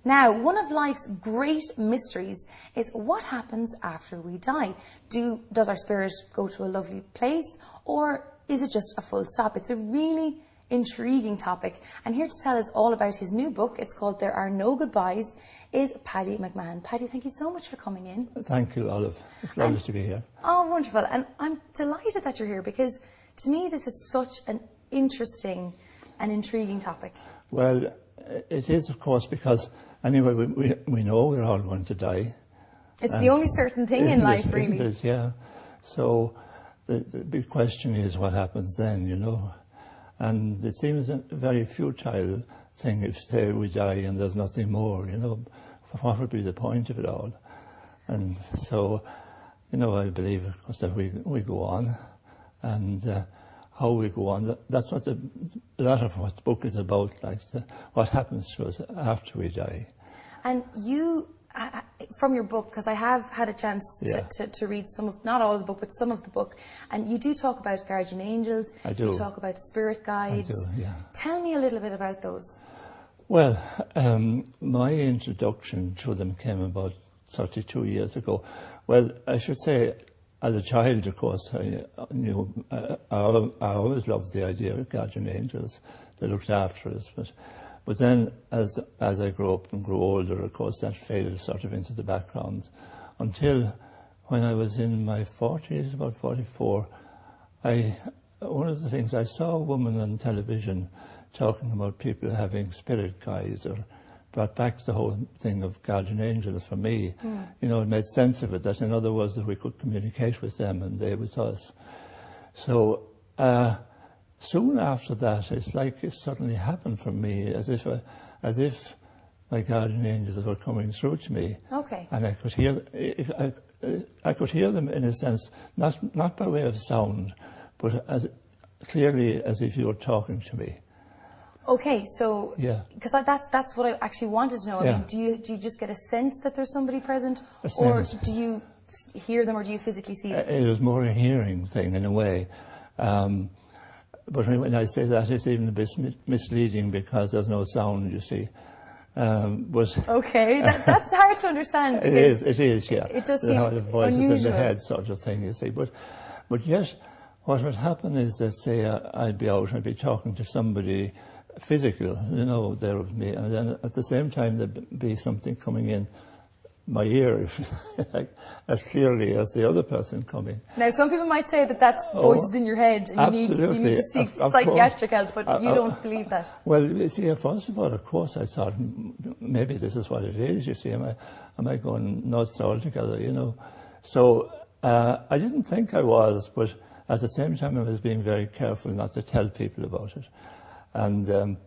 Now, one of life's great mysteries is what happens after we die. Does our spirit go to a lovely place, or is it just a full stop? It's a really intriguing topic. And here to tell us all about his new book, it's called There Are No Goodbyes, is Paddy McMahon. Paddy, thank you so much for coming in. Thank you, Olive. It's lovely to be here. Oh, wonderful. And I'm delighted that you're here, because to me this is such an interesting and intriguing topic. Well, it is, of course, because anyway, we know we're all going to die. It's the only certain thing in life, really. Isn't it? Yeah. So the big question is what happens then, you know. And it seems a very futile thing if, say, we die and there's nothing more, you know. What would be the point of it all? And so, you know, I believe, of course, that we go on. And how we go on, that's what a lot of what the book is about, like what happens to us after we die. And you, from your book, because I have had a chance to read some of, not all of the book, but some of the book, and you do talk about guardian angels. I do. You talk about spirit guides. I do, yeah. Tell me a little bit about those. Well, my introduction to them came about 32 years ago. Well, I should say, as a child, of course, I always loved the idea of guardian angels. They looked after us. But then, as I grew up and grew older, of course, that faded sort of into the background. Until when I was in my 40s, about 44, one of the things, I saw a woman on television talking about people having spirit guides, or brought back the whole thing of guardian angels for me. You know, it made sense of it, that in other words that we could communicate with them and they with us. So soon after that, it's like it suddenly happened for me, as if my guardian angels were coming through to me. Okay. And I could hear them in a sense, not by way of sound, but as clearly as if you were talking to me. Okay, so because that's what I actually wanted to know. Yeah. I mean, do you just get a sense that there's somebody present, or do you hear them, or do you physically see them? It was more a hearing thing in a way, but when I say that, it's even a bit misleading because there's no sound, you see. But okay, that's hard to understand. It is, yeah. It does seem the voices unusual. in the head, sort of thing, you see. But yet, what would happen is that, say, I'd be out and I'd be talking to somebody physical, you know, there with me, and then at the same time there'd be something coming in my ear, like, as clearly as the other person coming. Now, some people might say that that's voices in your head, and you need to seek psychiatric help, but you don't believe that. Well, you see, first of all, of course, I thought maybe this is what it is. You see, am I going nuts altogether? You know, so I didn't think I was, but at the same time, I was being very careful not to tell people about it. And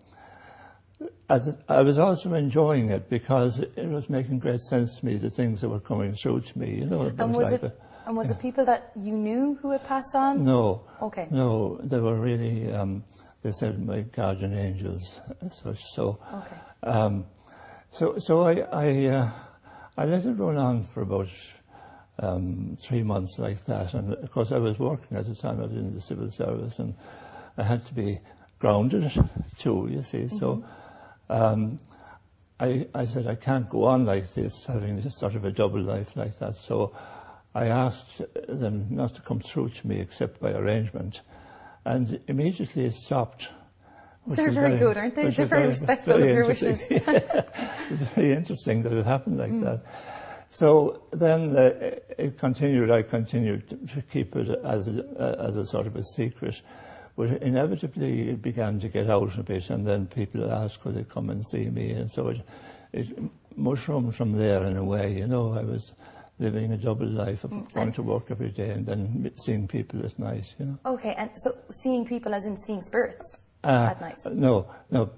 I was also enjoying it because it was making great sense to me, the things that were coming through to me, you know. And was it people that you knew who had passed on? No. Okay. No, they were really, they said my guardian angels as such. So, okay. So I let it run on for about 3 months like that. And of course I was working at the time, I was in the civil service, and I had to be grounded too, you see. So I said I can't go on like this, having this sort of a double life like that. So I asked them not to come through to me except by arrangement, and immediately it stopped. They're very good, aren't they? They're very respectful of your wishes. It's very interesting that it happened like that. So then it continued. I continued to keep it as a sort of a secret. But inevitably it began to get out a bit, and then people asked could they come and see me, and so it mushroomed from there in a way, you know. I was living a double life of going to work every day and then seeing people at night, you know. Okay, and so seeing people as in seeing spirits at night? No,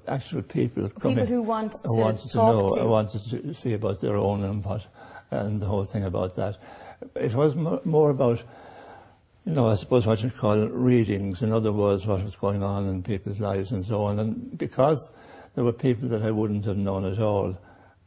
actual people coming. People who wanted to talk to you. I wanted to see about their own input and the whole thing about that. It was more about, you know, I suppose what you call readings, in other words, what was going on in people's lives and so on. And because there were people that I wouldn't have known at all,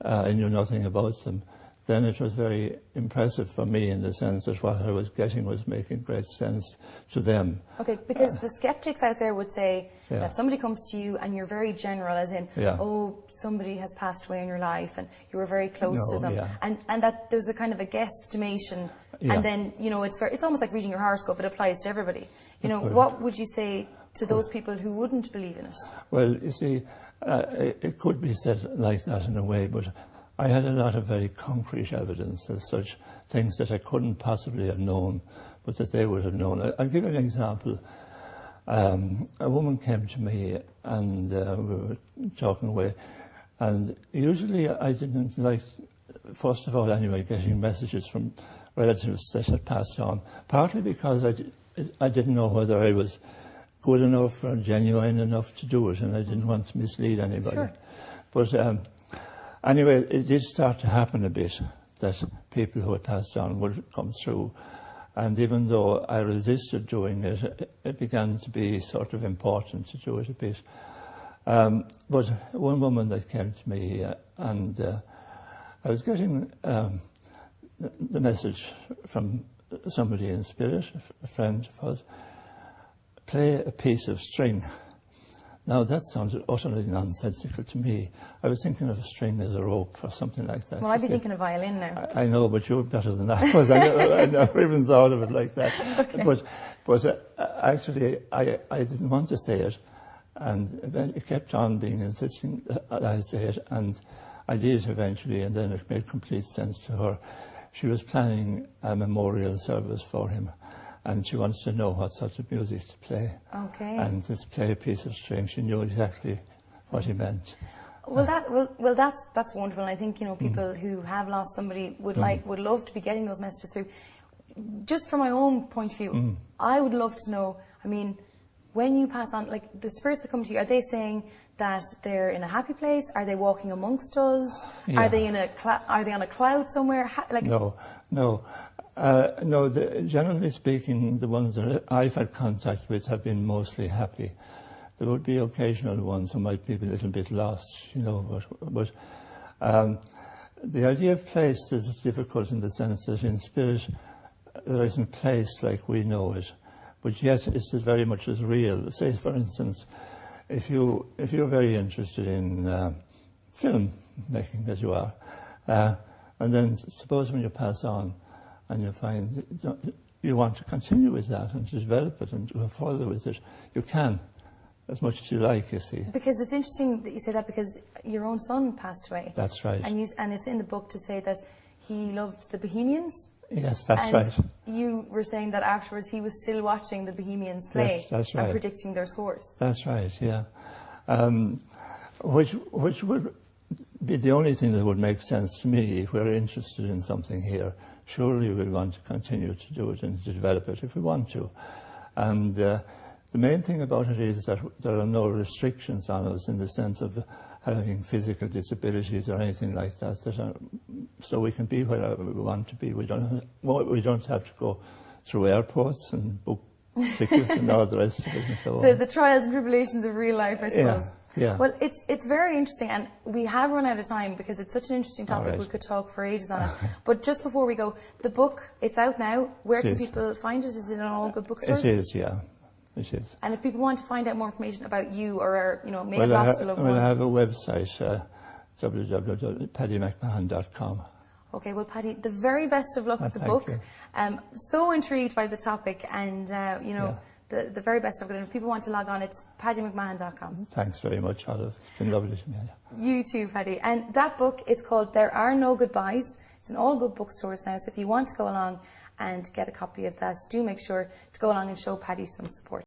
I knew nothing about them, then it was very impressive for me in the sense that what I was getting was making great sense to them. Okay, because the skeptics out there would say that somebody comes to you and you're very general, as in, oh, somebody has passed away in your life and you were very close to them. And that there's a kind of a guesstimation. And then, you know, it's almost like reading your horoscope. It applies to everybody. You know, what would you say to those people who wouldn't believe in it? Well, you see, it could be said like that in a way, but I had a lot of very concrete evidence of such things that I couldn't possibly have known, but that they would have known. I'll give you an example. A woman came to me and we were talking away, and usually I didn't like, first of all anyway, getting messages from relatives that had passed on, partly because I didn't know whether I was good enough or genuine enough to do it, and I didn't want to mislead anybody. Sure. But anyway, it did start to happen a bit that people who had passed on would come through. And even though I resisted doing it, it began to be sort of important to do it a bit. But one woman that came to me, and I was getting the message from somebody in spirit, a friend of ours, play a piece of string. Now, that sounded utterly nonsensical to me. I was thinking of a string as a rope or something like that. Well, I'd be thinking of violin now. I know, but you're better than that, because I never even thought of it like that. Okay. But actually, I didn't want to say it, and it kept on being insisting that I say it, and I did eventually, and then it made complete sense to her. She was planning a memorial service for him, and she wants to know what sort of music to play. Okay. And to play a piece of string. She knew exactly what he meant. Well, that's wonderful. And I think, you know, people who have lost somebody would love to be getting those messages through. Just from my own point of view, I would love to know, I mean, when you pass on, like the spirits that come to you, are they saying that they're in a happy place? Are they walking amongst us? Yeah. Are they on a cloud somewhere? No. Generally speaking, the ones that I've had contact with have been mostly happy. There would be occasional ones who might be a little bit lost, you know, but the idea of place is difficult in the sense that in spirit there isn't place like we know it, but yet it's very much as real. Say, for instance, if you're very interested in film making, as you are, and then suppose when you pass on, and you find you want to continue with that and to develop it and go further with it, you can, as much as you like, you see. Because it's interesting that you say that, because your own son passed away. That's right. And it's in the book to say that he loved the Bohemians. Yes, that's right. You were saying that afterwards he was still watching the Bohemians play. Yes, that's right. And predicting their scores. That's right, yeah. Which would be the only thing that would make sense to me if we're interested in something here. Surely we want to continue to do it and to develop it if we want to. And the main thing about it is that there are no restrictions on us in the sense of having physical disabilities or anything like that. So we can be wherever we want to be. We don't have to go through airports and book tickets and all the rest of it and so on. The trials and tribulations of real life, I suppose. Yeah. Well, it's very interesting, and we have run out of time because it's such an interesting topic. Right. We could talk for ages on it. But just before we go, the book, it's out now. Where can people find it? Is it in all good bookstores? It is, yeah. It is. And if people want to find out more information about you or, you know, may have lost a loved one. Well, I have a website, www.paddymcmahon.com. Okay, well, Paddy, the very best of luck with the book. So intrigued by the topic, and, you know, the very best of it. And if people want to log on, it's paddymcmahon.com. Thanks very much, Olive. It's been lovely to meet you. You too, Paddy. And that book, it's called There Are No Goodbyes. It's in all good bookstores now, so if you want to go along and get a copy of that, do make sure to go along and show Paddy some support.